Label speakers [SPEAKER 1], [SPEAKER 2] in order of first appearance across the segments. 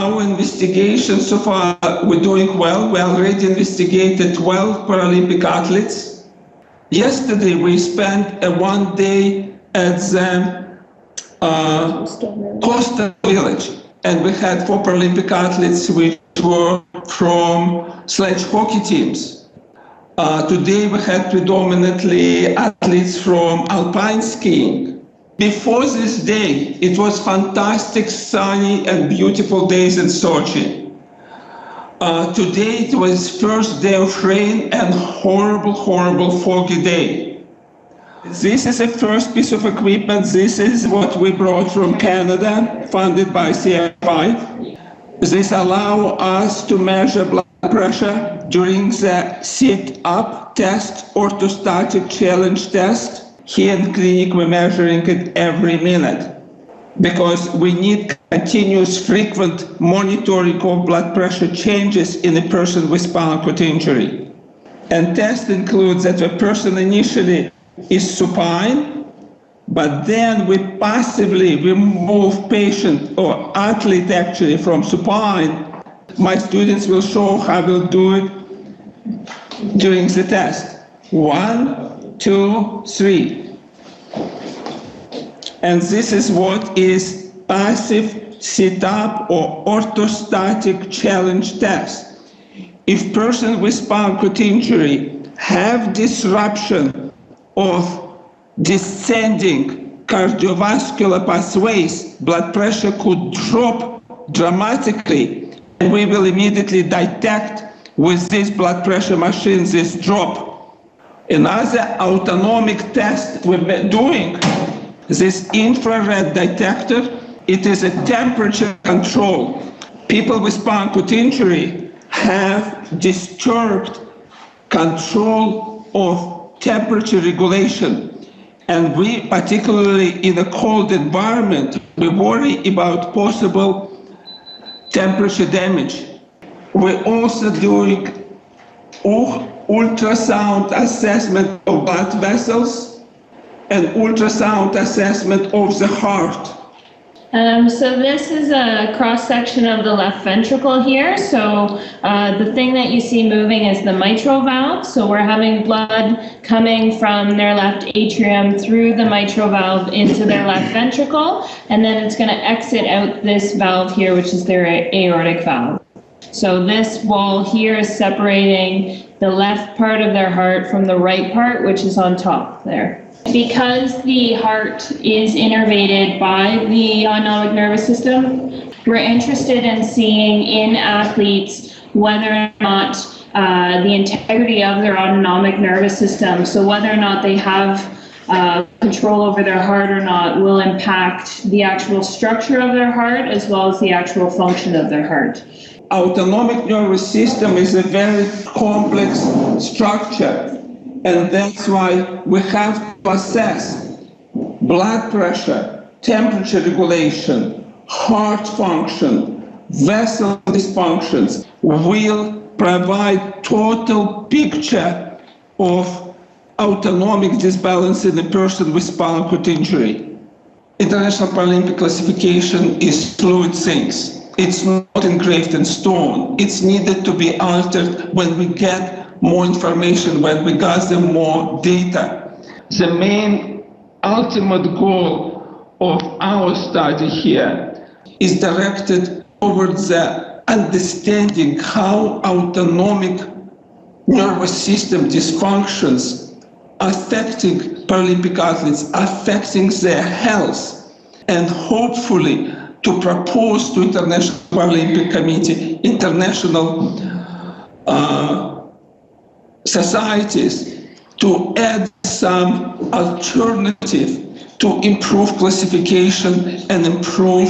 [SPEAKER 1] our investigation so far, we're doing well. We already investigated 12 Paralympic athletes. Yesterday, we spent one day at the Coastal Village, and we had 4 Paralympic athletes which were from sledge hockey teams. Today, we had predominantly athletes from alpine skiing. Before this day, it was fantastic, sunny and beautiful days in Sochi. Today, it was first day of rain and horrible foggy day. This is the first piece of equipment. This is what we brought from Canada, funded by CFI. This allows us to measure blood pressure during the sit-up test, orthostatic challenge test. Here in clinic, we're measuring it every minute because we need continuous, frequent monitoring of blood pressure changes in a person with spinal cord injury. And test includes that the person initially is supine, but then we passively remove patient or athlete actually from supine. My students will show how we'll do it during the test. 1, 2, 3. And this is what is passive sit-up or orthostatic challenge test. If person with spinal cord injury have disruption of descending cardiovascular pathways, blood pressure could drop dramatically, and we will immediately detect with this blood pressure machine this drop. Another autonomic test we've been doing, this infrared detector, it is a temperature control. People with spinal cord injury have disturbed control of temperature regulation. And we, particularly in a cold environment, we worry about possible temperature damage. We're also doing ultrasound assessment of blood vessels and ultrasound assessment of the heart.
[SPEAKER 2] So this is a cross-section of the left ventricle here. So the thing that you see moving is the mitral valve. So we're having blood coming from their left atrium through the mitral valve into their left ventricle, and then it's going to exit out this valve here, which is their aortic valve. So this wall here is separating the left part of their heart from the right part, which is on top there. Because the heart is innervated by the autonomic nervous system, we're interested in seeing in athletes whether or not the integrity of their autonomic nervous system, so whether or not they have control over their heart or not, will impact the actual structure of their heart as well as the actual function of their heart.
[SPEAKER 1] Autonomic nervous system is a very complex structure. And that's why we have to assess blood pressure, temperature regulation, heart function, vessel dysfunctions. Will provide total picture of autonomic disbalance in a person with spinal cord injury. International Paralympic classification is fluid things. It's not engraved in stone. It's needed to be altered when we get more information, when we gather more data. The main ultimate goal of our study here is directed towards the understanding how autonomic nervous system dysfunctions affecting Paralympic athletes, affecting their health, and hopefully to propose to International Paralympic Committee, international societies to add some alternative to improve classification and improve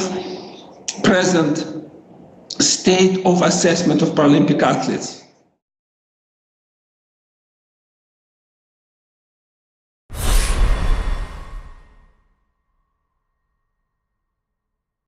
[SPEAKER 1] present state of assessment of Paralympic athletes.